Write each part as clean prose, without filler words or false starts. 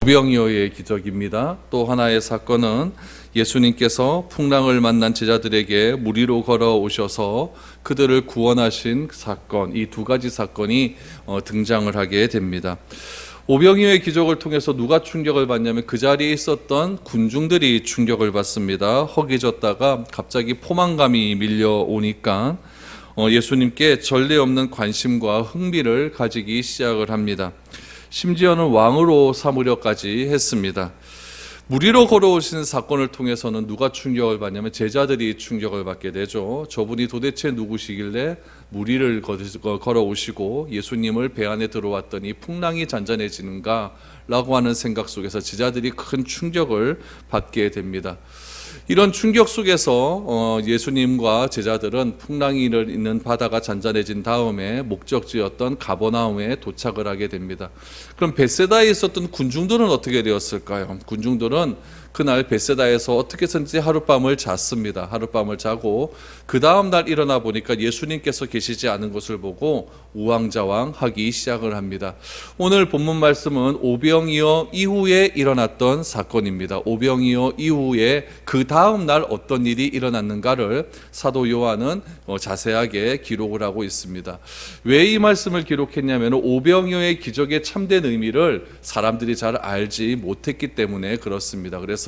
오병이어의 기적입니다. 또 하나의 사건은 예수님께서 풍랑을 만난 제자들에게 물 위로 걸어오셔서 그들을 구원하신 사건, 이 두 가지 사건이 등장을 하게 됩니다. 오병이어의 기적을 통해서 누가 충격을 받냐면 그 자리에 있었던 군중들이 충격을 받습니다. 허기졌다가 갑자기 포만감이 밀려오니까 예수님께 전례 없는 관심과 흥미를 가지기 시작을 합니다. 심지어는 왕으로 삼으려까지 했습니다. 물 위로 걸어오신 사건을 통해서는 누가 충격을 받냐면 제자들이 충격을 받게 되죠. 저분이 도대체 누구시길래 물 위를 걸어오시고 예수님을 배 안에 들어왔더니 풍랑이 잔잔해지는가 라고 하는 생각 속에서 제자들이 큰 충격을 받게 됩니다. 이런 충격 속에서 예수님과 제자들은 풍랑이 있는 바다가 잔잔해진 다음에 목적지였던 가버나움에 도착을 하게 됩니다. 그럼 벳세다에 있었던 군중들은 어떻게 되었을까요? 군중들은 그날 벳세다에서 어떻게든지 하룻밤을 잤습니다. 하룻밤을 자고 그 다음 날 일어나 보니까 예수님께서 계시지 않은 것을 보고 우왕좌왕하기 시작을 합니다. 오늘 본문 말씀은 오병이어 이후에 일어났던 사건입니다. 오병이어 이후에 그 다음 날 어떤 일이 일어났는가를 사도 요한은 자세하게 기록을 하고 있습니다. 왜 이 말씀을 기록했냐면 오병이어의 기적의 참된 의미를 사람들이 잘 알지 못했기 때문에 그렇습니다. 그래서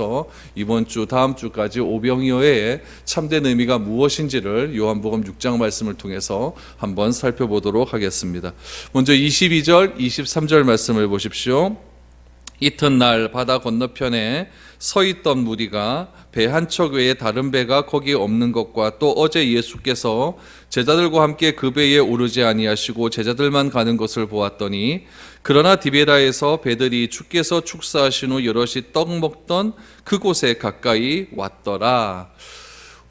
이번 주 다음 주까지 오병이어의 참된 의미가 무엇인지를 요한복음 6장 말씀을 통해서 한번 살펴보도록 하겠습니다. 먼저 22절 23절 말씀을 보십시오. 이튿날 바다 건너편에 서 있던 무리가 배 한 척 외에 다른 배가 거기 없는 것과 또 어제 예수께서 제자들과 함께 그 배에 오르지 아니하시고 제자들만 가는 것을 보았더니 그러나 디베라에서 배들이 주께서 축사하신 후 여럿이 떡 먹던 그곳에 가까이 왔더라.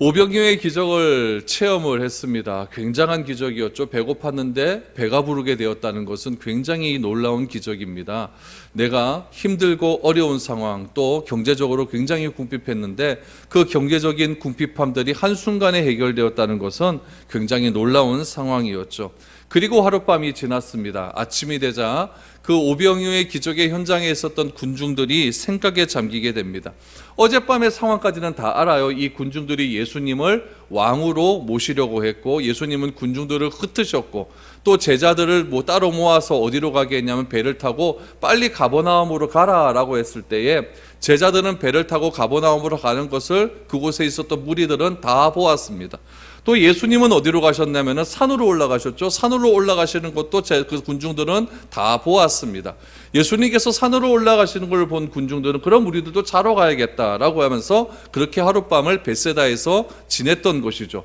오병이어의 기적을 체험을 했습니다. 굉장한 기적이었죠. 배고팠는데 배가 부르게 되었다는 것은 굉장히 놀라운 기적입니다. 내가 힘들고 어려운 상황, 또 경제적으로 굉장히 궁핍했는데 그 경제적인 궁핍함들이 한순간에 해결되었다는 것은 굉장히 놀라운 상황이었죠. 그리고 하룻밤이 지났습니다. 아침이 되자 그 오병이어의 기적의 현장에 있었던 군중들이 생각에 잠기게 됩니다. 어젯밤의 상황까지는 다 알아요. 이 군중들이 예수님을 왕으로 모시려고 했고 예수님은 군중들을 흩으셨고 또 제자들을 따로 모아서 어디로 가게 했냐면 배를 타고 빨리 가버나움으로 가라라고 했을 때에 제자들은 배를 타고 가버나움으로 가는 것을 그곳에 있었던 무리들은 다 보았습니다. 또 예수님은 어디로 가셨냐면 산으로 올라가셨죠. 산으로 올라가시는 것도 그 군중들은 다 보았습니다. 예수님께서 산으로 올라가시는 걸 본 군중들은 그럼 우리들도 자러 가야겠다라고 하면서 그렇게 하룻밤을 벳세다에서 지냈던 것이죠.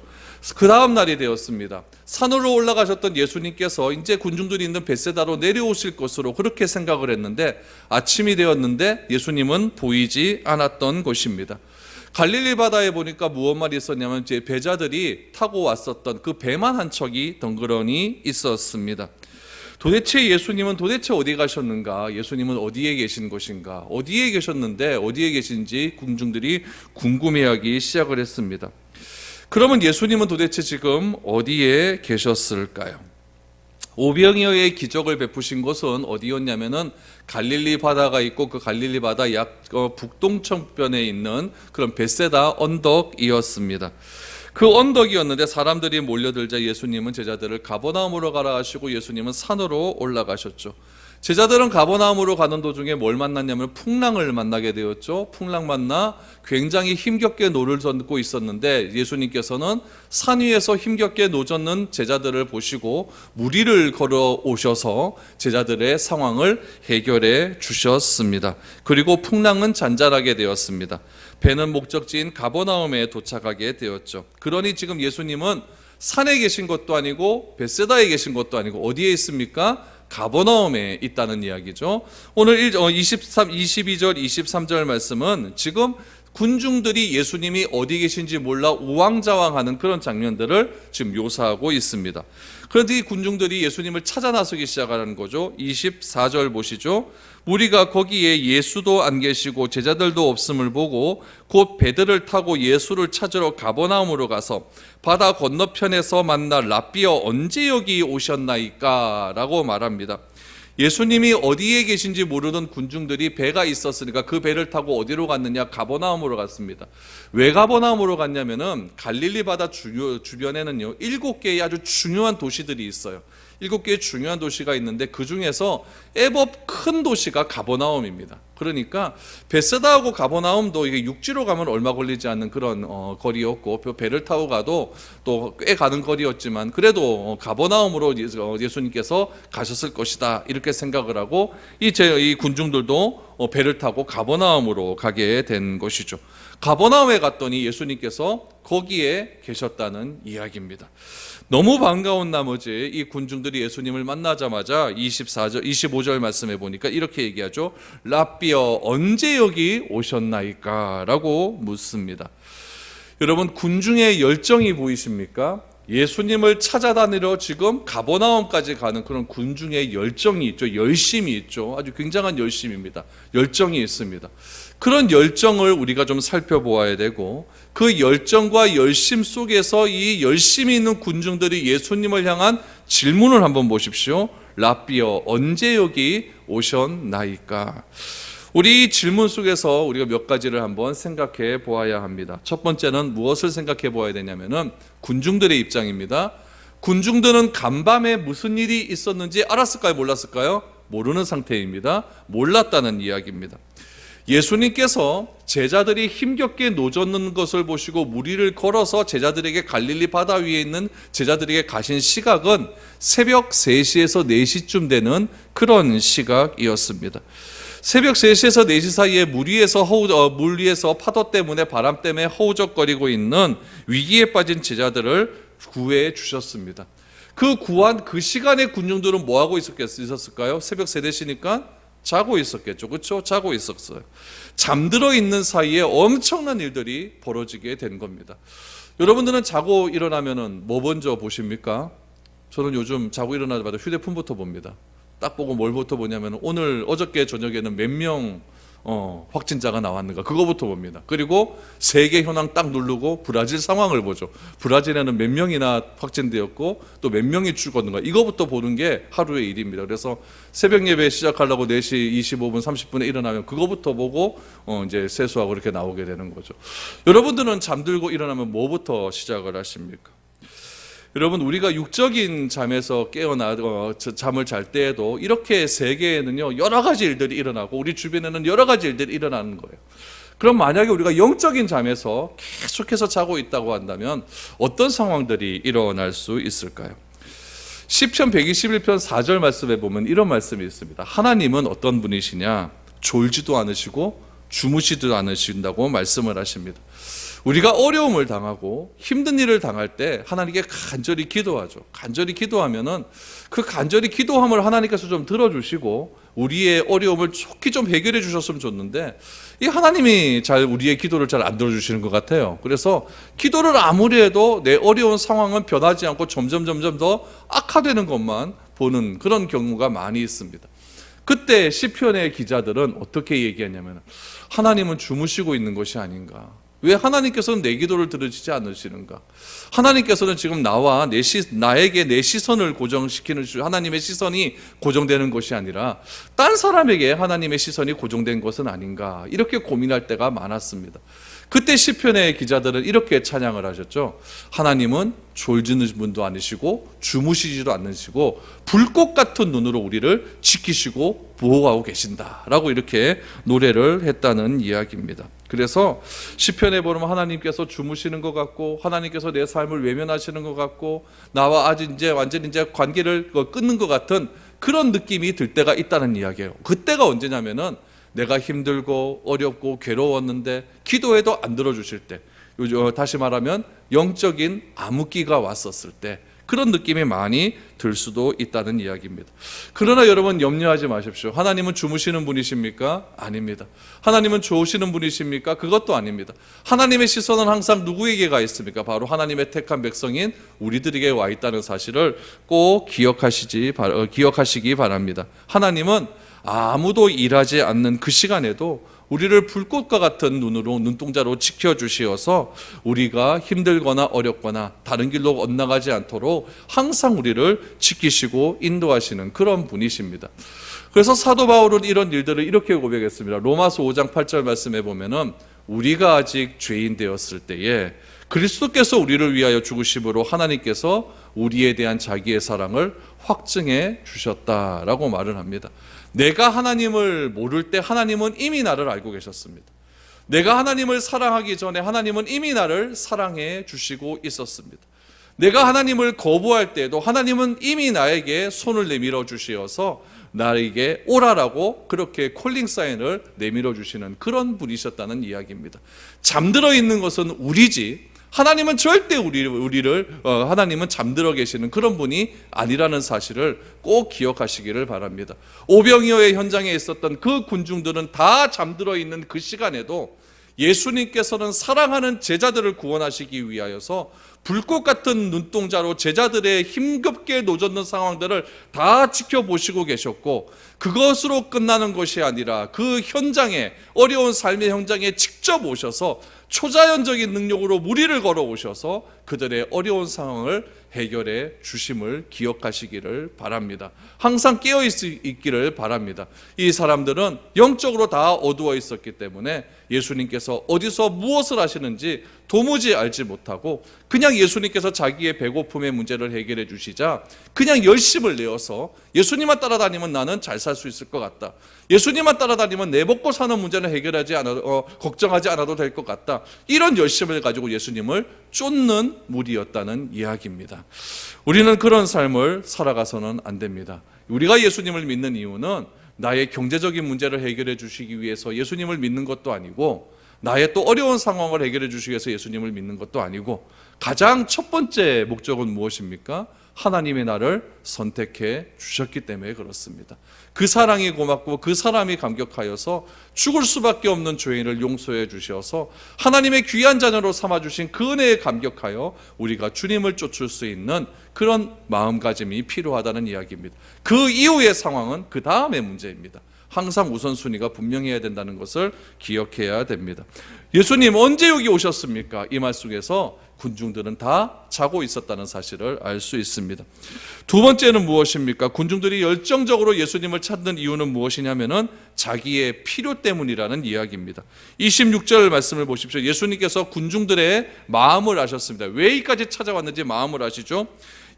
그 다음 날이 되었습니다. 산으로 올라가셨던 예수님께서 이제 군중들이 있는 벳세다로 내려오실 것으로 그렇게 생각을 했는데 아침이 되었는데 예수님은 보이지 않았던 것입니다. 갈릴리 바다에 보니까 무엇만 있었냐면 이제 배자들이 타고 왔었던 그 배만 한 척이 덩그러니 있었습니다. 도대체 예수님은 도대체 어디 가셨는가? 예수님은 어디에 계신 것인가? 어디에 계셨는데 어디에 계신지 군중들이 궁금해하기 시작을 했습니다. 그러면 예수님은 도대체 지금 어디에 계셨을까요? 오병이어의 기적을 베푸신 곳은 어디였냐면은 갈릴리 바다가 있고 그 갈릴리 바다 약 북동천변에 있는 그런 벳세다 언덕이었습니다. 그 언덕이었는데 사람들이 몰려들자 예수님은 제자들을 가버나움으로 가라 하시고 예수님은 산으로 올라가셨죠. 제자들은 가버나움으로 가는 도중에 뭘 만났냐면 풍랑을 만나게 되었죠. 풍랑 만나 굉장히 힘겹게 노를 젓고 있었는데 예수님께서는 산 위에서 힘겹게 노젓는 제자들을 보시고 물 위를 걸어 오셔서 제자들의 상황을 해결해 주셨습니다. 그리고 풍랑은 잔잔하게 되었습니다. 배는 목적지인 가버나움에 도착하게 되었죠. 그러니 지금 예수님은 산에 계신 것도 아니고 벳세다에 계신 것도 아니고 어디에 있습니까? 가버나움에 있다는 이야기죠. 오늘 22절 23절 말씀은 지금 군중들이 예수님이 어디 계신지 몰라 우왕좌왕하는 그런 장면들을 지금 묘사하고 있습니다. 그런데 이 군중들이 예수님을 찾아 나서기 시작하는 거죠. 24절 보시죠. 무리가 거기에 예수도 안 계시고 제자들도 없음을 보고 곧 배들을 타고 예수를 찾으러 가버나움으로 가서 바다 건너편에서 만나 랍비여 언제 여기 오셨나이까? 라고 말합니다. 예수님이 어디에 계신지 모르던 군중들이 배가 있었으니까 그 배를 타고 어디로 갔느냐? 가버나움으로 갔습니다. 왜 가버나움으로 갔냐면은 갈릴리 바다 주변에는요 7개의 아주 중요한 도시들이 있어요. 7개의 중요한 도시가 있는데 그 중에서 애법 큰 도시가 가버나움입니다. 그러니까 베세다하고 가버나움도 이게 육지로 가면 얼마 걸리지 않는 그런 거리였고 배를 타고 가도 또 꽤 가는 거리였지만 그래도 가버나움으로 예수님께서 가셨을 것이다 이렇게 생각을 하고 이 군중들도 배를 타고 가버나움으로 가게 된 것이죠. 가버나움에 갔더니 예수님께서 거기에 계셨다는 이야기입니다. 너무 반가운 나머지 이 군중들이 예수님을 만나자마자 25절 말씀해 보니까 이렇게 얘기하죠. 랍비여 언제 여기 오셨나이까? 라고 묻습니다. 여러분 군중의 열정이 보이십니까? 예수님을 찾아다니러 지금 가버나움까지 가는 그런 군중의 열정이 있죠. 열심이 있죠. 아주 굉장한 열심입니다. 열정이 있습니다. 그런 열정을 우리가 좀 살펴보아야 되고 그 열정과 열심 속에서 이 열심이 있는 군중들이 예수님을 향한 질문을 한번 보십시오. 랍비여 언제 여기 오셨나이까? 우리 질문 속에서 우리가 몇 가지를 한번 생각해 보아야 합니다. 첫 번째는 무엇을 생각해 보아야 되냐면은 군중들의 입장입니다. 군중들은 간밤에 무슨 일이 있었는지 알았을까요? 몰랐을까요? 모르는 상태입니다. 몰랐다는 이야기입니다. 예수님께서 제자들이 힘겹게 노젓는 것을 보시고 무리를 걸어서 제자들에게 갈릴리 바다 위에 있는 제자들에게 가신 시각은 새벽 3시에서 4시쯤 되는 그런 시각이었습니다. 새벽 3시에서 4시 사이에 물 위에서 파도 때문에 바람 때문에 허우적거리고 있는 위기에 빠진 제자들을 구해 주셨습니다. 그 구한 그 시간에 군중들은 뭐 하고 있었을까요? 새벽 3, 4시니까 자고 있었겠죠. 그렇죠? 자고 있었어요. 잠들어 있는 사이에 엄청난 일들이 벌어지게 된 겁니다. 여러분들은 자고 일어나면은 뭐 먼저 보십니까? 저는 요즘 자고 일어나자마자 휴대폰부터 봅니다. 딱 보고 뭘부터 보냐면 어저께 저녁에는 몇 명 확진자가 나왔는가 그거부터 봅니다. 그리고 세계 현황 딱 누르고 브라질 상황을 보죠. 브라질에는 몇 명이나 확진되었고 또 몇 명이 죽었는가 이거부터 보는 게 하루의 일입니다. 그래서 새벽 예배 시작하려고 4시 25분 30분에 일어나면 그거부터 보고 이제 세수하고 이렇게 나오게 되는 거죠. 여러분들은 잠들고 일어나면 뭐부터 시작을 하십니까? 여러분 우리가 육적인 잠에서 잠을 잘 때에도 이렇게 세계에는요 여러 가지 일들이 일어나고 우리 주변에는 여러 가지 일들이 일어나는 거예요. 그럼 만약에 우리가 영적인 잠에서 계속해서 자고 있다고 한다면 어떤 상황들이 일어날 수 있을까요? 시편 121편 4절 말씀에 보면 이런 말씀이 있습니다. 하나님은 어떤 분이시냐? 졸지도 않으시고 주무시지도 않으신다고 말씀을 하십니다. 우리가 어려움을 당하고 힘든 일을 당할 때 하나님께 간절히 기도하죠. 간절히 기도하면은 그 간절히 기도함을 하나님께서 좀 들어주시고 우리의 어려움을 좋게 좀 해결해 주셨으면 좋는데 이 하나님이 우리의 기도를 잘 안 들어주시는 것 같아요. 그래서 기도를 아무리 해도 내 어려운 상황은 변하지 않고 점점 더 악화되는 것만 보는 그런 경우가 많이 있습니다. 그때 시편의 기자들은 어떻게 얘기했냐면 하나님은 주무시고 있는 것이 아닌가. 왜 하나님께서는 내 기도를 들으시지 않으시는가? 하나님께서는 지금 나에게 내 시선을 고정시키는 하나님의 시선이 고정되는 것이 아니라 딴 사람에게 하나님의 시선이 고정된 것은 아닌가? 이렇게 고민할 때가 많았습니다. 그때 시편의 기자들은 이렇게 찬양을 하셨죠. 하나님은 졸지는 분도 아니시고 주무시지도 않으시고 불꽃 같은 눈으로 우리를 지키시고 보호하고 계신다라고 이렇게 노래를 했다는 이야기입니다. 그래서 시편에 보면 하나님께서 주무시는 것 같고 하나님께서 내 삶을 외면하시는 것 같고 나와 아주 완전히 관계를 끊는 것 같은 그런 느낌이 들 때가 있다는 이야기예요. 그때가 언제냐면은 내가 힘들고 어렵고 괴로웠는데 기도해도 안 들어주실 때, 다시 말하면 영적인 암흑기가 왔었을 때 그런 느낌이 많이 들 수도 있다는 이야기입니다. 그러나 여러분 염려하지 마십시오. 하나님은 주무시는 분이십니까? 아닙니다. 하나님은 좋으시는 분이십니까? 그것도 아닙니다. 하나님의 시선은 항상 누구에게 가 있습니까? 바로 하나님의 택한 백성인 우리들에게 와 있다는 사실을 꼭 기억하시기 바랍니다. 하나님은 아무도 일하지 않는 그 시간에도 우리를 불꽃과 같은 눈으로, 눈동자로 지켜주시어서 우리가 힘들거나 어렵거나 다른 길로 엇나가지 않도록 항상 우리를 지키시고 인도하시는 그런 분이십니다. 그래서 사도 바울은 이런 일들을 이렇게 고백했습니다. 로마서 5장 8절 말씀에 보면은 우리가 아직 죄인 되었을 때에 그리스도께서 우리를 위하여 죽으심으로 하나님께서 우리에 대한 자기의 사랑을 확증해 주셨다라고 말을 합니다. 내가 하나님을 모를 때 하나님은 이미 나를 알고 계셨습니다. 내가 하나님을 사랑하기 전에 하나님은 이미 나를 사랑해 주시고 있었습니다. 내가 하나님을 거부할 때도 하나님은 이미 나에게 손을 내밀어 주시어서 나에게 오라라고 그렇게 콜링 사인을 내밀어 주시는 그런 분이셨다는 이야기입니다. 잠들어 있는 것은 우리지 하나님은 절대 우리를 하나님은 잠들어 계시는 그런 분이 아니라는 사실을 꼭 기억하시기를 바랍니다. 오병이어의 현장에 있었던 그 군중들은 다 잠들어 있는 그 시간에도 예수님께서는 사랑하는 제자들을 구원하시기 위하여서 불꽃 같은 눈동자로 제자들의 힘겹게 노젓는 상황들을 다 지켜보시고 계셨고, 그것으로 끝나는 것이 아니라 그 현장에, 어려운 삶의 현장에 직접 오셔서 초자연적인 능력으로 무리를 걸어오셔서 그들의 어려운 상황을 해결해 주심을 기억하시기를 바랍니다. 항상 깨어 있기를 바랍니다. 이 사람들은 영적으로 다 어두워 있었기 때문에 예수님께서 어디서 무엇을 하시는지 도무지 알지 못하고 그냥 예수님께서 자기의 배고픔의 문제를 해결해 주시자 그냥 열심을 내어서 예수님만 따라다니면 나는 잘 살 수 있을 것 같다. 예수님만 따라다니면 내 먹고 사는 문제는 걱정하지 않아도 될 것 같다. 이런 열심을 가지고 예수님을 쫓는 무리였다는 이야기입니다. 우리는 그런 삶을 살아가서는 안 됩니다. 우리가 예수님을 믿는 이유는 나의 경제적인 문제를 해결해 주시기 위해서 예수님을 믿는 것도 아니고, 나의 또 어려운 상황을 해결해 주시기 위해서 예수님을 믿는 것도 아니고, 가장 첫 번째 목적은 무엇입니까? 하나님의 나를 선택해 주셨기 때문에 그렇습니다. 그 사랑이 고맙고 그 사람이 감격하여서 죽을 수밖에 없는 죄인을 용서해 주셔서 하나님의 귀한 자녀로 삼아주신 그 은혜에 감격하여 우리가 주님을 쫓을 수 있는 그런 마음가짐이 필요하다는 이야기입니다. 그 이후의 상황은 그 다음의 문제입니다. 항상 우선순위가 분명해야 된다는 것을 기억해야 됩니다. 예수님 언제 여기 오셨습니까? 이 말 속에서 군중들은 다 자고 있었다는 사실을 알 수 있습니다. 두 번째는 무엇입니까? 군중들이 열정적으로 예수님을 찾는 이유는 무엇이냐면은 자기의 필요 때문이라는 이야기입니다. 26절 말씀을 보십시오. 예수님께서 군중들의 마음을 아셨습니다. 왜 이까지 찾아왔는지 마음을 아시죠?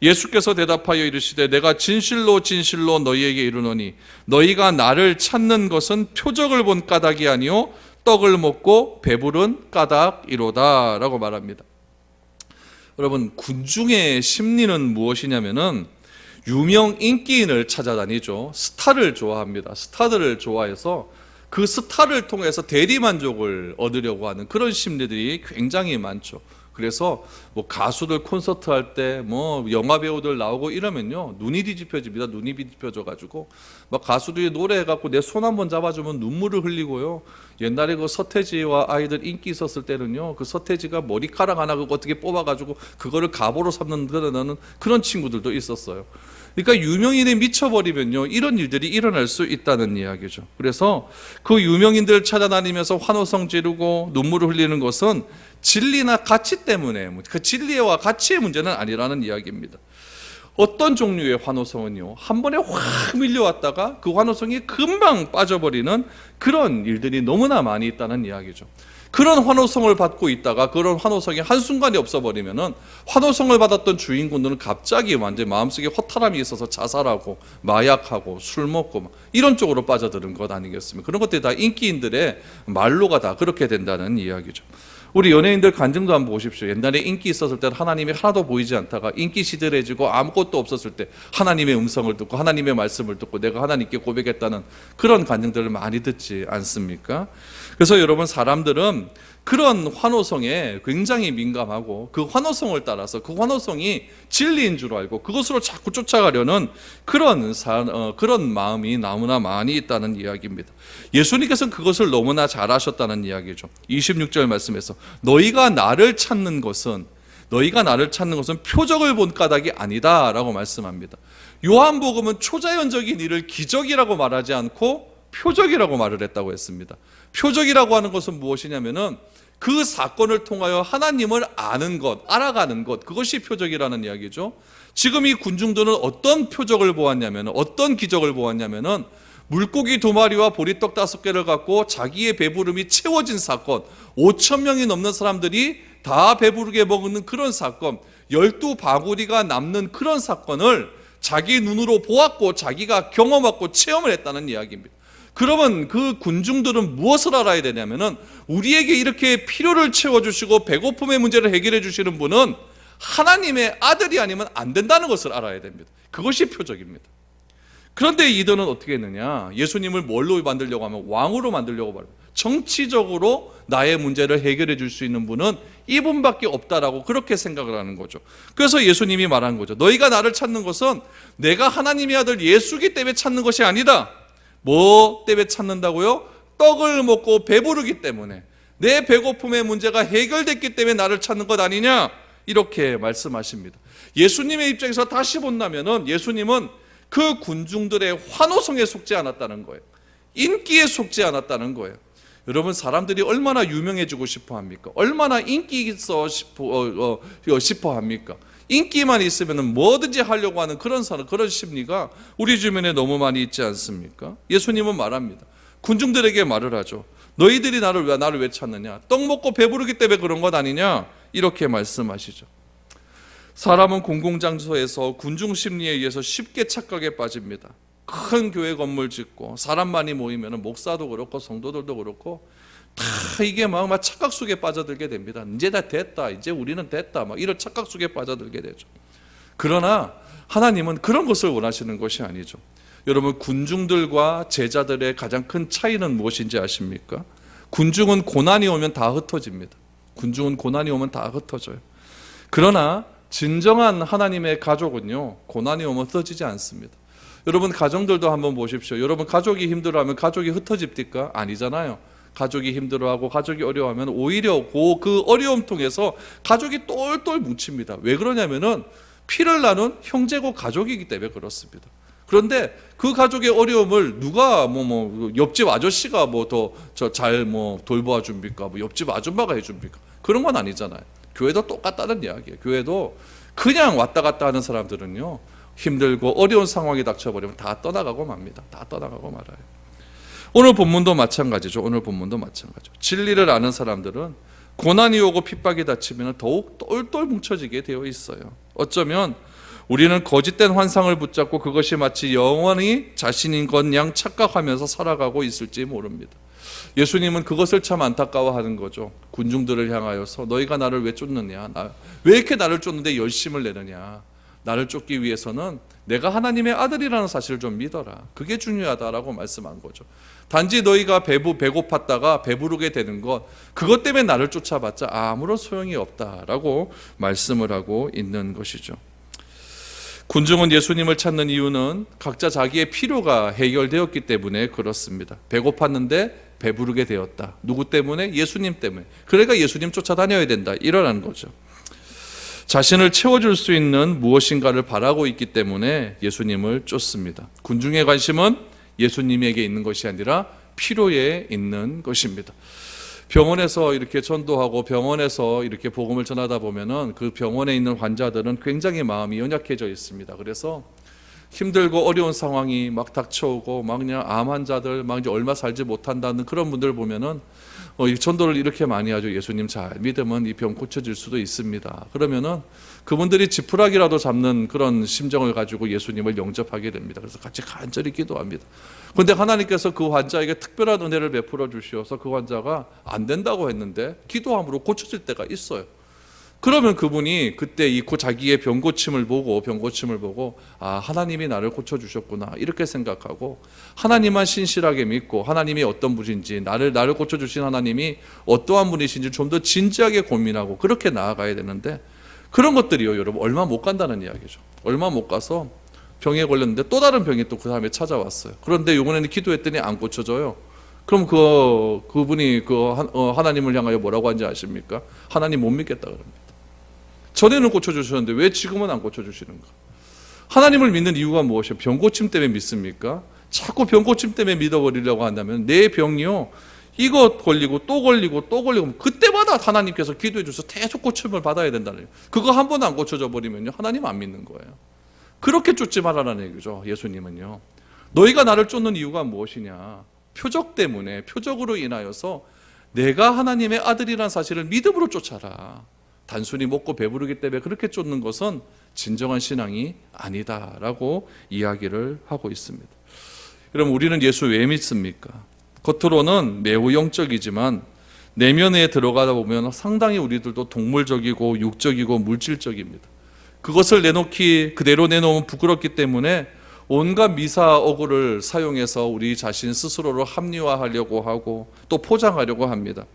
예수께서 대답하여 이르시되 내가 진실로 진실로 너희에게 이르노니 너희가 나를 찾는 것은 표적을 본 까닭이 아니요 떡을 먹고 배부른 까닭이로다 라고 말합니다. 여러분, 군중의 심리는 무엇이냐면은 유명 인기인을 찾아다니죠. 스타를 좋아합니다. 스타들을 좋아해서 그 스타를 통해서 대리만족을 얻으려고 하는 그런 심리들이 굉장히 많죠. 그래서 뭐 가수들 콘서트 할 때 뭐 영화 배우들 나오고 이러면요 눈이 뒤집혀집니다. 눈이 뒤집혀져 가지고 막 가수들이 노래해 갖고 내 손 한번 잡아주면 눈물을 흘리고요. 옛날에 그 서태지와 아이들 인기 있었을 때는요 그 서태지가 머리카락 하나 그거 어떻게 뽑아가지고 그거를 갑오로 삼는 그런 친구들도 있었어요. 그러니까 유명인에 미쳐버리면요 이런 일들이 일어날 수 있다는 이야기죠. 그래서 그 유명인들 찾아다니면서 환호성 지르고 눈물을 흘리는 것은 진리나 가치 때문에, 그 진리와 가치의 문제는 아니라는 이야기입니다. 어떤 종류의 환호성은요 한 번에 확 밀려왔다가 그 환호성이 금방 빠져버리는 그런 일들이 너무나 많이 있다는 이야기죠. 그런 환호성을 받고 있다가 그런 환호성이 한순간에 없어버리면은 환호성을 받았던 주인공들은 갑자기 완전 마음속에 허탈함이 있어서 자살하고 마약하고 술 먹고 이런 쪽으로 빠져드는 것 아니겠습니까? 그런 것들이 다 인기인들의 말로가 다 그렇게 된다는 이야기죠. 우리 연예인들 간증도 한번 보십시오. 옛날에 인기 있었을 때는 하나님이 하나도 보이지 않다가 인기 시들해지고 아무것도 없었을 때 하나님의 음성을 듣고 하나님의 말씀을 듣고 내가 하나님께 고백했다는 그런 간증들을 많이 듣지 않습니까? 그래서 여러분, 사람들은 그런 환호성에 굉장히 민감하고 그 환호성을 따라서 그 환호성이 진리인 줄 알고 그것으로 자꾸 쫓아가려는 그런 마음이 너무나 많이 있다는 이야기입니다. 예수님께서는 그것을 너무나 잘 아셨다는 이야기죠. 26절 말씀에서 너희가 나를 찾는 것은 너희가 나를 찾는 것은 표적을 본 까닭이 아니다 라고 말씀합니다. 요한복음은 초자연적인 일을 기적이라고 말하지 않고 표적이라고 말을 했다고 했습니다. 표적이라고 하는 것은 무엇이냐면은 그 사건을 통하여 하나님을 아는 것, 알아가는 것, 그것이 표적이라는 이야기죠. 지금 이 군중들은 어떤 표적을 보았냐면, 어떤 기적을 보았냐면은 물고기 2마리와 보리떡 5개를 갖고 자기의 배부름이 채워진 사건, 5,000명이 넘는 사람들이 다 배부르게 먹는 그런 사건, 12바구리가 남는 그런 사건을 자기 눈으로 보았고 자기가 경험했고 체험을 했다는 이야기입니다. 그러면 그 군중들은 무엇을 알아야 되냐면은 우리에게 이렇게 필요를 채워주시고 배고픔의 문제를 해결해 주시는 분은 하나님의 아들이 아니면 안 된다는 것을 알아야 됩니다. 그것이 표적입니다. 그런데 이들은 어떻게 했느냐? 예수님을 뭘로 만들려고 하면 왕으로 만들려고 말합니다. 정치적으로 나의 문제를 해결해 줄 수 있는 분은 이분밖에 없다라고 그렇게 생각을 하는 거죠. 그래서 예수님이 말한 거죠. 너희가 나를 찾는 것은 내가 하나님의 아들 예수기 때문에 찾는 것이 아니다. 뭐 때문에 찾는다고요? 떡을 먹고 배부르기 때문에, 내 배고픔의 문제가 해결됐기 때문에 나를 찾는 것 아니냐? 이렇게 말씀하십니다. 예수님의 입장에서 다시 본다면은 예수님은 그 군중들의 환호성에 속지 않았다는 거예요. 인기에 속지 않았다는 거예요. 여러분, 사람들이 얼마나 유명해지고 싶어 합니까? 얼마나 인기 있어 싶어 합니까? 인기만 있으면 뭐든지 하려고 하는 그런 심리가 우리 주변에 너무 많이 있지 않습니까? 예수님은 말합니다. 군중들에게 말을 하죠. 너희들이 나를 왜 찾느냐? 떡 먹고 배부르기 때문에 그런 것 아니냐? 이렇게 말씀하시죠. 사람은 공공장소에서 군중 심리에 의해서 쉽게 착각에 빠집니다. 큰 교회 건물 짓고 사람 많이 모이면 목사도 그렇고 성도들도 그렇고 다 이게 막 착각 속에 빠져들게 됩니다. 이제 다 됐다, 이제 우리는 됐다, 막 이런 착각 속에 빠져들게 되죠. 그러나 하나님은 그런 것을 원하시는 것이 아니죠. 여러분, 군중들과 제자들의 가장 큰 차이는 무엇인지 아십니까? 군중은 고난이 오면 다 흩어집니다. 군중은 고난이 오면 다 흩어져요. 그러나 진정한 하나님의 가족은요, 고난이 오면 흩어지지 않습니다. 여러분, 가정들도 한번 보십시오. 여러분, 가족이 힘들어하면 가족이 흩어집니까? 아니잖아요. 가족이 힘들어하고 가족이 어려워하면 오히려 그 어려움 통해서 가족이 똘똘 뭉칩니다. 왜 그러냐면은 피를 나눈 형제고 가족이기 때문에 그렇습니다. 그런데 그 가족의 어려움을 누가 옆집 아저씨가 잘 돌보아 줍니까? 옆집 아줌마가 해줍니까? 그런 건 아니잖아요. 교회도 똑같다는 이야기예요. 교회도 그냥 왔다 갔다 하는 사람들은요, 힘들고 어려운 상황이 닥쳐버리면 다 떠나가고 맙니다. 다 떠나가고 말아요. 오늘 본문도 마찬가지죠. 진리를 아는 사람들은 고난이 오고 핍박이 닥치면 더욱 똘똘 뭉쳐지게 되어 있어요. 어쩌면 우리는 거짓된 환상을 붙잡고 그것이 마치 영원히 자신인 것 양 착각하면서 살아가고 있을지 모릅니다. 예수님은 그것을 참 안타까워하는 거죠. 군중들을 향하여서 너희가 나를 왜 쫓느냐? 왜 이렇게 나를 쫓는데 열심을 내느냐? 나를 쫓기 위해서는 내가 하나님의 아들이라는 사실을 좀 믿어라. 그게 중요하다라고 말씀한 거죠. 단지 너희가 배고팠다가 배부르게 되는 것, 그것 때문에 나를 쫓아봤자 아무런 소용이 없다라고 말씀을 하고 있는 것이죠. 군중은 예수님을 찾는 이유는 각자 자기의 필요가 해결되었기 때문에 그렇습니다. 배고팠는데 배부르게 되었다. 누구 때문에? 예수님 때문에. 그러니까 예수님 쫓아다녀야 된다. 이러라는 거죠. 자신을 채워줄 수 있는 무엇인가를 바라고 있기 때문에 예수님을 쫓습니다. 군중의 관심은 예수님에게 있는 것이 아니라 필요에 있는 것입니다. 병원에서 이렇게 전도하고 병원에서 이렇게 복음을 전하다 보면은 그 병원에 있는 환자들은 굉장히 마음이 연약해져 있습니다. 그래서 힘들고 어려운 상황이 막 닥쳐오고 막 그냥 암 환자들 막 이제 얼마 살지 못한다는 그런 분들 보면은 전도를 이렇게 많이 하죠. 예수님 잘 믿으면 이 병 고쳐질 수도 있습니다. 그러면은 그분들이 지푸라기라도 잡는 그런 심정을 가지고 예수님을 영접하게 됩니다. 그래서 같이 간절히 기도합니다. 그런데 하나님께서 그 환자에게 특별한 은혜를 베풀어 주셔서 그 환자가 안 된다고 했는데 기도함으로 고쳐질 때가 있어요. 그러면 그분이 그때 자기의 병 고침을 보고 하나님이 나를 고쳐주셨구나 이렇게 생각하고 하나님만 신실하게 믿고 하나님이 어떤 분인지 나를 고쳐주신 하나님이 어떠한 분이신지 좀 더 진지하게 고민하고 그렇게 나아가야 되는데 그런 것들이요, 여러분, 얼마 못 간다는 이야기죠. 얼마 못 가서 병에 걸렸는데 또 다른 병이 또 그 다음에 찾아왔어요. 그런데 이번에는 기도했더니 안 고쳐져요. 그럼 그분이 하나님을 향하여 뭐라고 하는지 아십니까? 하나님 못 믿겠다 그럽니다. 전에는 고쳐주셨는데 왜 지금은 안 고쳐주시는가? 하나님을 믿는 이유가 무엇이에요? 병고침 때문에 믿습니까? 자꾸 병고침 때문에 믿어버리려고 한다면 내 병이요, 이거 걸리고 또 걸리고 또 걸리고 그때마다 하나님께서 기도해 주셔서 계속 고침을 받아야 된다는 거예요. 그거 한 번 안 고쳐져 버리면요, 하나님 안 믿는 거예요. 그렇게 쫓지 말라는 얘기죠. 예수님은요, 너희가 나를 쫓는 이유가 무엇이냐? 표적 때문에, 표적으로 인하여서 내가 하나님의 아들이라는 사실을 믿음으로 쫓아라. 단순히 먹고 배부르기 때문에 그렇게 쫓는 것은 진정한 신앙이 아니다라고 이야기를 하고 있습니다. 여러분, 우리는 예수 왜 믿습니까? 겉으로는 매우 영적이지만 내면에 들어가다 보면 상당히 우리들도 동물적이고 육적이고 물질적입니다. 그것을 그대로 내놓으면 부끄럽기 때문에 온갖 미사어구를 사용해서 우리 자신 스스로를 합리화하려고 하고 또 포장하려고 합니다.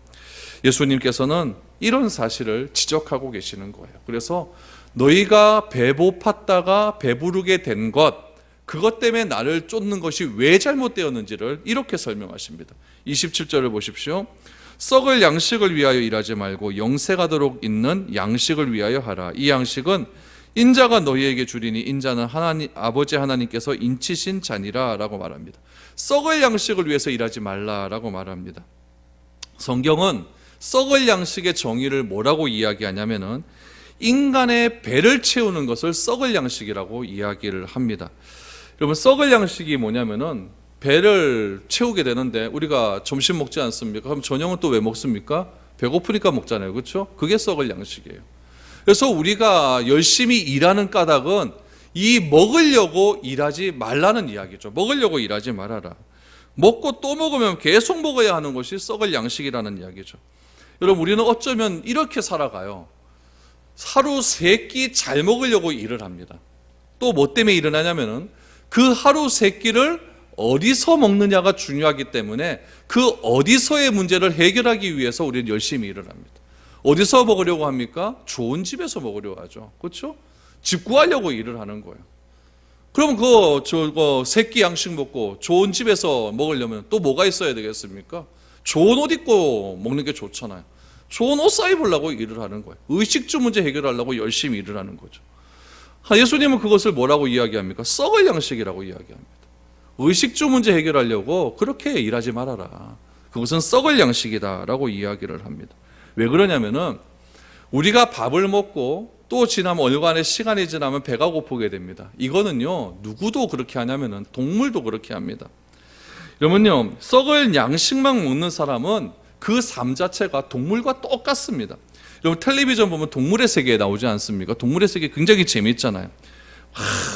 예수님께서는 이런 사실을 지적하고 계시는 거예요. 그래서 너희가 배고팠다가 배부르게 된 것, 그것 때문에 나를 쫓는 것이 왜 잘못되었는지를 이렇게 설명하십니다. 27절을 보십시오. 썩을 양식을 위하여 일하지 말고 영생하도록 있는 양식을 위하여 하라. 이 양식은 인자가 너희에게 주리니 인자는 아버지 하나님께서 인치신 자니라 라고 말합니다. 썩을 양식을 위해서 일하지 말라라고 말합니다. 성경은 썩을 양식의 정의를 뭐라고 이야기하냐면은 인간의 배를 채우는 것을 썩을 양식이라고 이야기를 합니다. 여러분, 썩을 양식이 뭐냐면은 배를 채우게 되는데 우리가 점심 먹지 않습니까? 그럼 저녁은 또 왜 먹습니까? 배고프니까 먹잖아요. 그렇죠? 그게 썩을 양식이에요. 그래서 우리가 열심히 일하는 까닭은 이 먹으려고 일하지 말라는 이야기죠. 먹으려고 일하지 말아라. 먹고 또 먹으면 계속 먹어야 하는 것이 썩을 양식이라는 이야기죠. 여러분, 우리는 어쩌면 이렇게 살아가요. 하루 3끼 잘 먹으려고 일을 합니다. 또 뭐 때문에 일을 하냐면은 그 하루 3끼를 어디서 먹느냐가 중요하기 때문에 그 어디서의 문제를 해결하기 위해서 우리는 열심히 일을 합니다. 어디서 먹으려고 합니까? 좋은 집에서 먹으려고 하죠. 그렇죠? 집 구하려고 일을 하는 거예요. 그럼 저거 3끼 양식 먹고 좋은 집에서 먹으려면 또 뭐가 있어야 되겠습니까? 좋은 옷 입고 먹는 게 좋잖아요. 좋은 옷 사입으려고 일을 하는 거예요. 의식주 문제 해결하려고 열심히 일을 하는 거죠. 예수님은 그것을 뭐라고 이야기합니까? 썩을 양식이라고 이야기합니다. 의식주 문제 해결하려고 그렇게 일하지 말아라. 그것은 썩을 양식이다라고 이야기를 합니다. 왜 그러냐면은 우리가 밥을 먹고 또 지나면 얼간의 시간이 지나면 배가 고프게 됩니다. 이거는요, 누구도 그렇게 하냐면은 동물도 그렇게 합니다. 여러분요, 썩을 양식만 먹는 사람은 그 삶 자체가 동물과 똑같습니다. 여러분, 텔레비전 보면 동물의 세계에 나오지 않습니까? 동물의 세계 굉장히 재미있잖아요.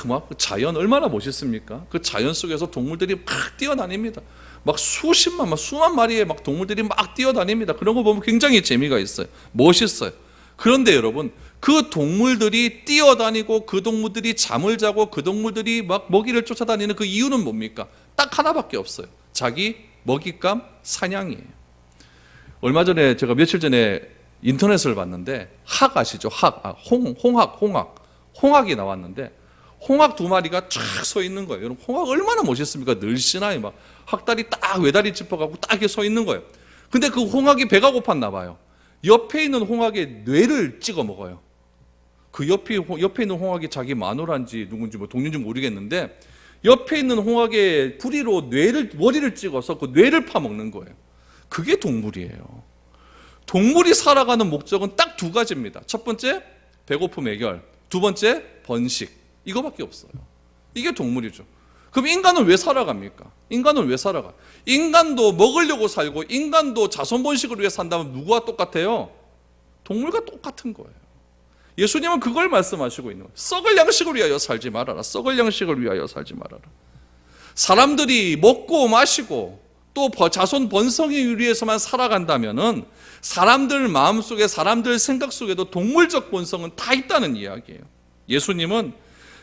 막 자연 얼마나 멋있습니까? 그 자연 속에서 동물들이 막 뛰어다닙니다. 막 수만 마리의 막 동물들이 막 뛰어다닙니다. 그런 거 보면 굉장히 재미가 있어요. 멋있어요. 그런데 여러분, 그 동물들이 뛰어다니고 그 동물들이 잠을 자고 그 동물들이 막 먹이를 쫓아다니는 그 이유는 뭡니까? 딱 하나밖에 없어요. 자기 먹잇감 사냥이에요. 얼마 전에 제가 며칠 전에 인터넷을 봤는데 학 아시죠? 홍학이 나왔는데 홍학 2마리가 쫙 서 있는 거예요. 여러분, 홍학 얼마나 멋있습니까? 늘씬하게 막 학다리 딱 외다리 짚어가고 딱 이렇게 서 있는 거예요. 근데 그 홍학이 배가 고팠나 봐요. 옆에 있는 홍학의 뇌를 찍어 먹어요. 그 옆에 있는 홍학이 자기 마누라인지 누군지 뭐 동료인지 모르겠는데 옆에 있는 홍학의 부리로 머리를 찍어서 그 뇌를 파먹는 거예요. 그게 동물이에요. 동물이 살아가는 목적은 딱 2가지입니다. 첫 번째, 배고픔 해결. 2번째, 번식. 이거밖에 없어요. 이게 동물이죠. 그럼 인간은 왜 살아갑니까? 인간은 왜 살아가? 인간도 먹으려고 살고 인간도 자손 번식을 위해 산다면 누구와 똑같아요? 동물과 똑같은 거예요. 예수님은 그걸 말씀하시고 있는 거예요. 썩을 양식을 위하여 살지 말아라. 썩을 양식을 위하여 살지 말아라. 사람들이 먹고 마시고 또 자손 번성을 위해서만 살아간다면은 사람들 마음속에, 사람들 생각 속에도 동물적 본성은 다 있다는 이야기예요. 예수님은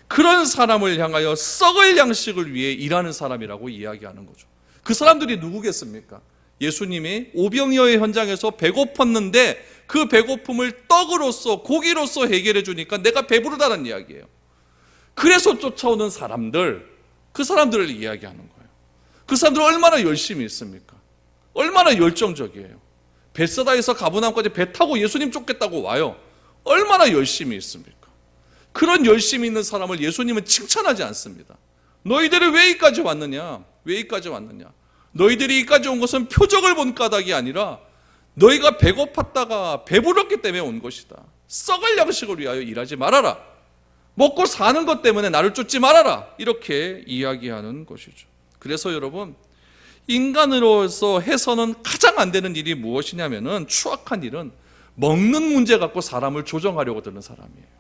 그런 사람을 향하여 썩을 양식을 위해 일하는 사람이라고 이야기하는 거죠. 그 사람들이 누구겠습니까? 예수님이 오병이어의 현장에서 배고팠는데 그 배고픔을 떡으로서, 고기로서 해결해 주니까 내가 배부르다는 이야기예요. 그래서 쫓아오는 사람들, 그 사람들을 이야기하는 거예요. 그 사람들 얼마나 열심히 있습니까? 얼마나 열정적이에요. 벳사다에서 가버나움까지 배 타고 예수님 쫓겠다고 와요. 얼마나 열심히 있습니까? 그런 열심히 있는 사람을 예수님은 칭찬하지 않습니다. 너희들이 왜 이까지 왔느냐? 왜 이까지 왔느냐? 너희들이 이까지 온 것은 표적을 본 까닭이 아니라 너희가 배고팠다가 배부렀기 때문에 온 것이다. 썩을 양식을 위하여 일하지 말아라. 먹고 사는 것 때문에 나를 쫓지 말아라. 이렇게 이야기하는 것이죠. 그래서 여러분, 인간으로서 해서는 가장 안 되는 일이 무엇이냐면은, 추악한 일은 먹는 문제 갖고 사람을 조정하려고 드는 사람이에요.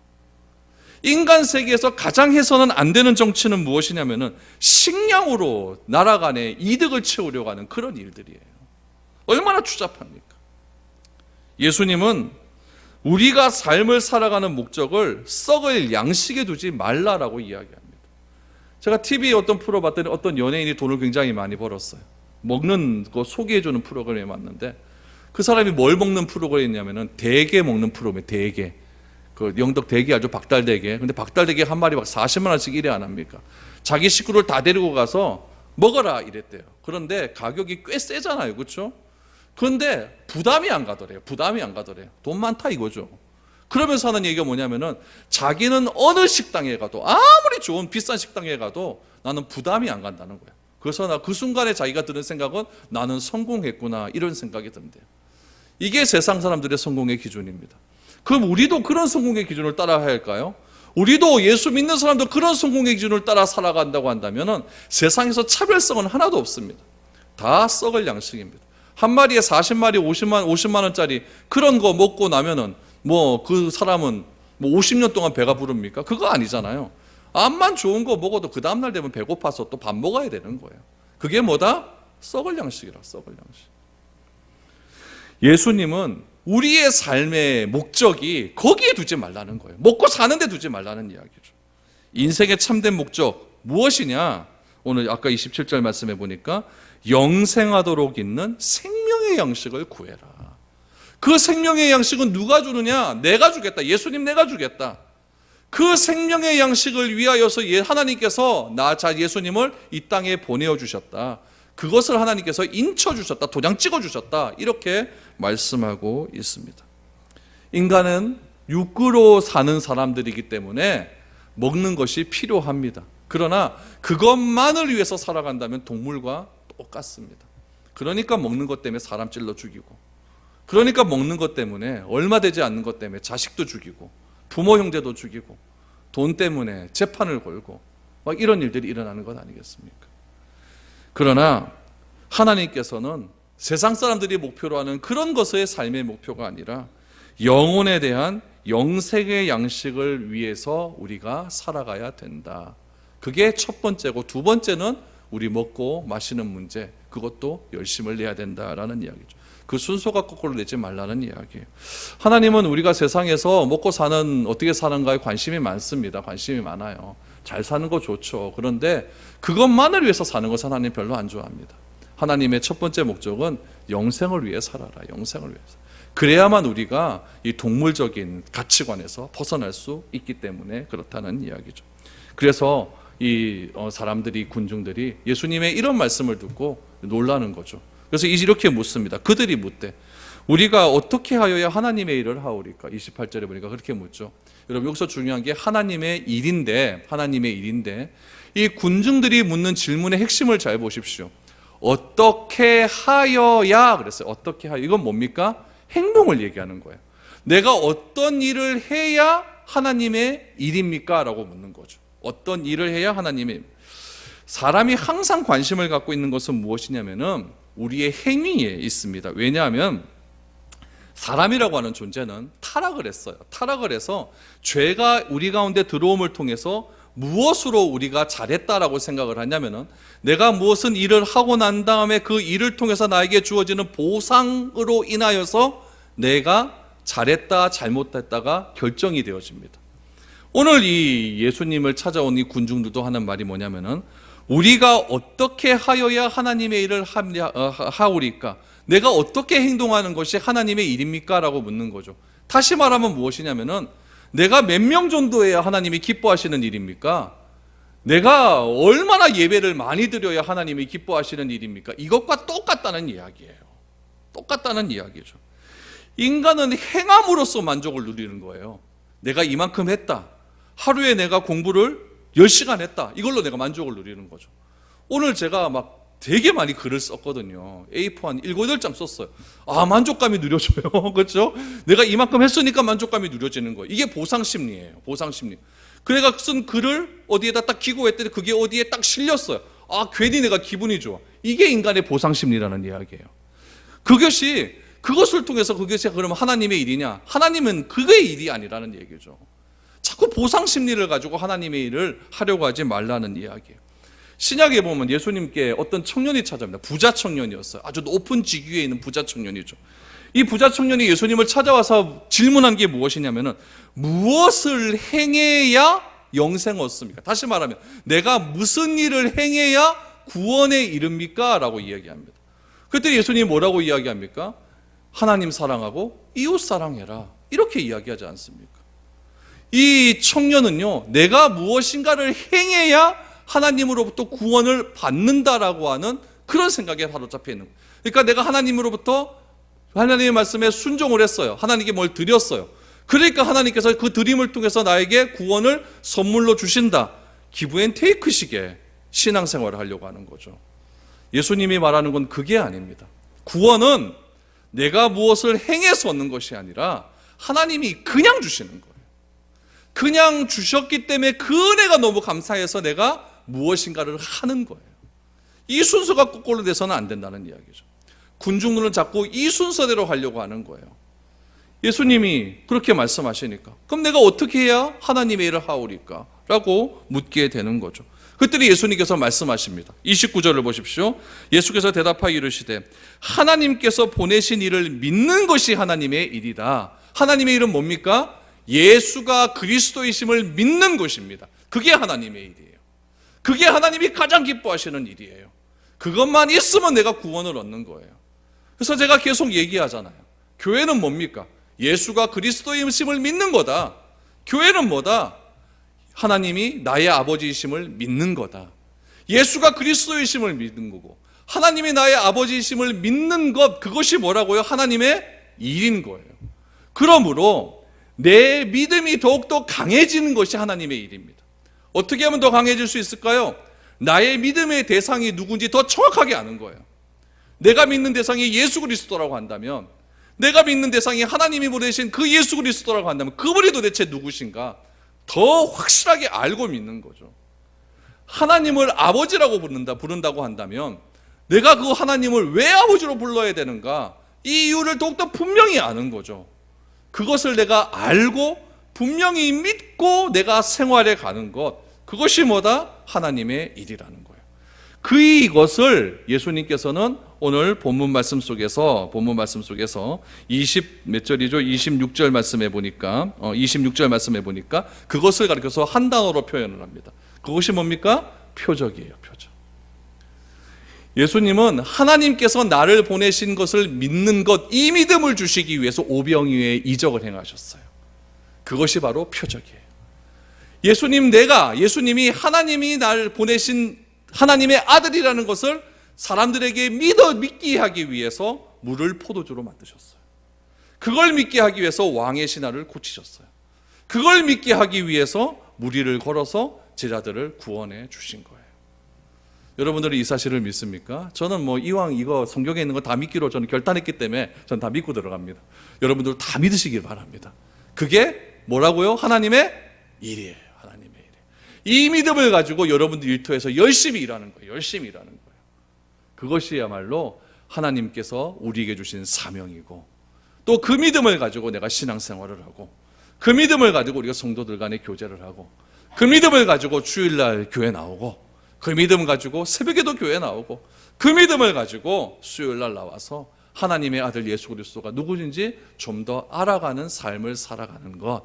인간 세계에서 가장 해서는 안 되는 정치는 무엇이냐면은 식량으로 나라 간의 이득을 채우려고 하는 그런 일들이에요. 얼마나 추잡합니까? 예수님은 우리가 삶을 살아가는 목적을 썩을 양식에 두지 말라라고 이야기합니다. 제가 TV에 어떤 프로 봤더니 어떤 연예인이 돈을 굉장히 많이 벌었어요. 먹는 거 소개해주는 프로그램에 왔는데, 그 사람이 뭘 먹는 프로그램이냐면은 대게 먹는 프로그램. 대게, 그 영덕 대게 알죠? 박달대게. 근데 박달대게 한 마리 막 40만 원씩 일에 안 합니까? 자기 식구를 다 데리고 가서 먹어라 이랬대요. 그런데 가격이 꽤 세잖아요, 그렇죠? 그런데 부담이 안 가더래요. 부담이 안 가더래요. 돈 많다 이거죠. 그러면서 하는 얘기가 뭐냐면은, 자기는 어느 식당에 가도, 아무리 좋은 비싼 식당에 가도 나는 부담이 안 간다는 거예요. 그래서 나 그 순간에 자기가 드는 생각은 나는 성공했구나, 이런 생각이 든대요. 이게 세상 사람들의 성공의 기준입니다. 그럼 우리도 그런 성공의 기준을 따라야 할까요? 우리도 예수 믿는 사람도 그런 성공의 기준을 따라 살아간다고 한다면 세상에서 차별성은 하나도 없습니다. 다 썩을 양식입니다. 한 마리에 40마리 50만 원짜리 그런 거 먹고 나면은 뭐 그 사람은 뭐 50년 동안 배가 부릅니까? 그거 아니잖아요. 암만 좋은 거 먹어도 그 다음날 되면 배고파서 또 밥 먹어야 되는 거예요. 그게 뭐다? 썩을 양식이라, 썩을 양식. 예수님은 우리의 삶의 목적이 거기에 두지 말라는 거예요. 먹고 사는 데 두지 말라는 이야기죠. 인생의 참된 목적 무엇이냐? 오늘 아까 27절 말씀해 보니까 영생하도록 있는 생명의 양식을 구해라. 그 생명의 양식은 누가 주느냐? 내가 주겠다. 예수님 내가 주겠다. 그 생명의 양식을 위하여서 하나님께서 예수님을 이 땅에 보내어 주셨다. 그것을 하나님께서 인쳐 주셨다. 도장 찍어 주셨다. 이렇게 말씀하고 있습니다. 인간은 육으로 사는 사람들이기 때문에 먹는 것이 필요합니다. 그러나 그것만을 위해서 살아간다면 동물과 똑같습니다. 그러니까 먹는 것 때문에 사람 찔러 죽이고, 그러니까 먹는 것 때문에 얼마 되지 않는 것 때문에 자식도 죽이고, 부모 형제도 죽이고, 돈 때문에 재판을 걸고 막 이런 일들이 일어나는 것 아니겠습니까? 그러나 하나님께서는 세상 사람들이 목표로 하는 그런 것의 삶의 목표가 아니라 영혼에 대한 영생의 양식을 위해서 우리가 살아가야 된다. 그게 첫 번째고, 두 번째는 우리 먹고 마시는 문제, 그것도 열심을 내야 된다라는 이야기죠. 그 순서가 거꾸로 내지 말라는 이야기예요. 하나님은 우리가 세상에서 먹고 사는, 어떻게 사는가에 관심이 많습니다. 관심이 많아요. 잘 사는 거 좋죠. 그런데 그것만을 위해서 사는 것은 하나님 별로 안 좋아합니다. 하나님의 첫 번째 목적은 영생을 위해 살아라. 영생을 위해서. 그래야만 우리가 이 동물적인 가치관에서 벗어날 수 있기 때문에 그렇다는 이야기죠. 그래서 이 사람들이, 군중들이 예수님의 이런 말씀을 듣고 놀라는 거죠. 그래서 이렇게 묻습니다. 그들이 묻되 우리가 어떻게 하여야 하나님의 일을 하오리까? 28절에 보니까 그렇게 묻죠. 여러분, 여기서 중요한 게 하나님의 일인데 이 군중들이 묻는 질문의 핵심을 잘 보십시오. 어떻게 하여야 그랬어요. 어떻게 하여. 이건 뭡니까? 행동을 얘기하는 거예요. 내가 어떤 일을 해야 하나님의 일입니까? 라고 묻는 거죠. 어떤 일을 해야 하나님의. 사람이 항상 관심을 갖고 있는 것은 무엇이냐면은 우리의 행위에 있습니다. 왜냐하면 사람이라고 하는 존재는 타락을 했어요. 타락을 해서 죄가 우리 가운데 들어옴을 통해서 무엇으로 우리가 잘했다라고 생각을 하냐면은 내가 무엇은 일을 하고 난 다음에 그 일을 통해서 나에게 주어지는 보상으로 인하여서 내가 잘했다 잘못했다가 결정이 되어집니다. 오늘 이 예수님을 찾아온 이 군중들도 하는 말이 뭐냐면은 우리가 어떻게 하여야 하나님의 일을 하오리까? 내가 어떻게 행동하는 것이 하나님의 일입니까? 라고 묻는 거죠. 다시 말하면 무엇이냐면은 내가 몇 명 정도 해야 하나님이 기뻐하시는 일입니까? 내가 얼마나 예배를 많이 드려야 하나님이 기뻐하시는 일입니까? 이것과 똑같다는 이야기예요. 똑같다는 이야기죠. 인간은 행함으로써 만족을 누리는 거예요. 내가 이만큼 했다. 하루에 내가 공부를 10시간 했다. 이걸로 내가 만족을 누리는 거죠. 오늘 제가 막 되게 많이 글을 썼거든요. A4 한 7, 8장 썼어요. 만족감이 누려져요. 그렇죠? 내가 이만큼 했으니까 만족감이 누려지는 거예요. 이게 보상심리예요. 보상심리. 그래가 쓴 글을 어디에다 딱 기고했더니 그게 어디에 딱 실렸어요. 괜히 내가 기분이 좋아. 이게 인간의 보상심리라는 이야기예요. 그것을 통해서 그것이 그러면 하나님의 일이냐? 하나님은 그의 일이 아니라는 얘기죠. 자꾸 보상심리를 가지고 하나님의 일을 하려고 하지 말라는 이야기예요. 신약에 보면 예수님께 어떤 청년이 찾아옵니다. 부자 청년이었어요. 아주 높은 직위에 있는 부자 청년이죠. 이 부자 청년이 예수님을 찾아와서 질문한 게 무엇이냐면은 무엇을 행해야 영생 얻습니까? 다시 말하면 내가 무슨 일을 행해야 구원에 이릅니까? 라고 이야기합니다. 그때 예수님이 뭐라고 이야기합니까? 하나님 사랑하고 이웃 사랑해라. 이렇게 이야기하지 않습니까? 이 청년은요, 내가 무엇인가를 행해야 하나님으로부터 구원을 받는다라고 하는 그런 생각에 사로잡혀 있는 거예요. 그러니까 내가 하나님으로부터 하나님의 말씀에 순종을 했어요. 하나님께 뭘 드렸어요. 그러니까 하나님께서 그 드림을 통해서 나에게 구원을 선물로 주신다. 기브 앤 테이크식의 신앙생활을 하려고 하는 거죠. 예수님이 말하는 건 그게 아닙니다. 구원은 내가 무엇을 행해서 얻는 것이 아니라 하나님이 그냥 주시는 거예요. 그냥 주셨기 때문에 그 은혜가 너무 감사해서 내가 무엇인가를 하는 거예요. 이 순서가 거꾸로 돼서는 안 된다는 이야기죠. 군중들은 자꾸 이 순서대로 하려고 하는 거예요. 예수님이 그렇게 말씀하시니까 그럼 내가 어떻게 해야 하나님의 일을 하오리까? 라고 묻게 되는 거죠. 그때 예수님께서 말씀하십니다. 29절을 보십시오. 예수께서 대답하여 이르시되 하나님께서 보내신 일을 믿는 것이 하나님의 일이다. 하나님의 일은 뭡니까? 예수가 그리스도이심을 믿는 것입니다. 그게 하나님의 일이에요. 그게 하나님이 가장 기뻐하시는 일이에요. 그것만 있으면 내가 구원을 얻는 거예요. 그래서 제가 계속 얘기하잖아요. 교회는 뭡니까? 예수가 그리스도이심을 믿는 거다. 교회는 뭐다? 하나님이 나의 아버지이심을 믿는 거다. 예수가 그리스도이심을 믿는 거고 하나님이 나의 아버지이심을 믿는 것, 그것이 뭐라고요? 하나님의 일인 거예요. 그러므로 내 믿음이 더욱더 강해지는 것이 하나님의 일입니다. 어떻게 하면 더 강해질 수 있을까요? 나의 믿음의 대상이 누군지 더 정확하게 아는 거예요. 내가 믿는 대상이 예수 그리스도라고 한다면, 내가 믿는 대상이 하나님이 보내신 그 예수 그리스도라고 한다면 그분이 도대체 누구신가 더 확실하게 알고 믿는 거죠. 하나님을 아버지라고 부른다고 한다면 내가 그 하나님을 왜 아버지로 불러야 되는가, 이 이유를 더욱더 분명히 아는 거죠. 그것을 내가 알고 분명히 믿고 내가 생활해 가는 것, 그것이 뭐다? 하나님의 일이라는 거예요. 이것을 예수님께서는 오늘 본문 말씀 속에서 20몇 절이죠? 26절 말씀에 보니까 26절 말씀에 보니까 그것을 가리켜서 한 단어로 표현을 합니다. 그것이 뭡니까? 표적이에요. 표적. 예수님은 하나님께서 나를 보내신 것을 믿는 것, 이 믿음을 주시기 위해서 오병이어의 이적을 행하셨어요. 그것이 바로 표적이에요. 예수님이 하나님이 나를 보내신 하나님의 아들이라는 것을 사람들에게 믿게 하기 위해서 물을 포도주로 만드셨어요. 그걸 믿게 하기 위해서 왕의 신하를 고치셨어요. 그걸 믿게 하기 위해서 무리를 걸어서 제자들을 구원해 주신 거예요. 여러분들은 이 사실을 믿습니까? 저는 이왕 이거 성경에 있는 거 다 믿기로 저는 결단했기 때문에 저는 다 믿고 들어갑니다. 여러분들 다 믿으시길 바랍니다. 그게 뭐라고요? 하나님의 일이에요. 하나님의 일이에요. 이 믿음을 가지고 여러분들 일터에서 열심히 일하는 거예요. 열심히 일하는 거예요. 그것이야말로 하나님께서 우리에게 주신 사명이고, 또 그 믿음을 가지고 내가 신앙생활을 하고, 그 믿음을 가지고 우리가 성도들 간에 교제를 하고, 그 믿음을 가지고 주일날 교회 나오고, 그 믿음 가지고 새벽에도 교회 나오고, 그 믿음을 가지고 수요일날 나와서 하나님의 아들 예수 그리스도가 누구인지 좀 더 알아가는 삶을 살아가는 것,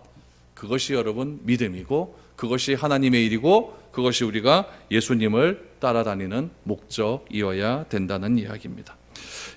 그것이 여러분 믿음이고, 그것이 하나님의 일이고, 그것이 우리가 예수님을 따라다니는 목적이어야 된다는 이야기입니다.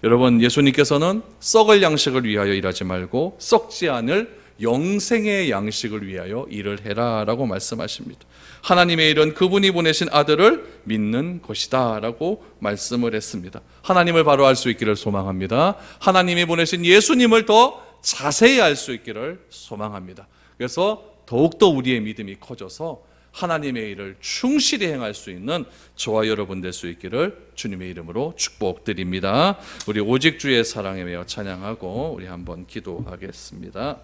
여러분, 예수님께서는 썩을 양식을 위하여 일하지 말고 썩지 않을 영생의 양식을 위하여 일을 해라 라고 말씀하십니다. 하나님의 일은 그분이 보내신 아들을 믿는 것이다 라고 말씀을 했습니다. 하나님을 바로 알 수 있기를 소망합니다. 하나님이 보내신 예수님을 더 자세히 알 수 있기를 소망합니다. 그래서 더욱더 우리의 믿음이 커져서 하나님의 일을 충실히 행할 수 있는 저와 여러분 될 수 있기를 주님의 이름으로 축복드립니다. 우리 오직 주의 사랑에 매여 찬양하고 우리 한번 기도하겠습니다.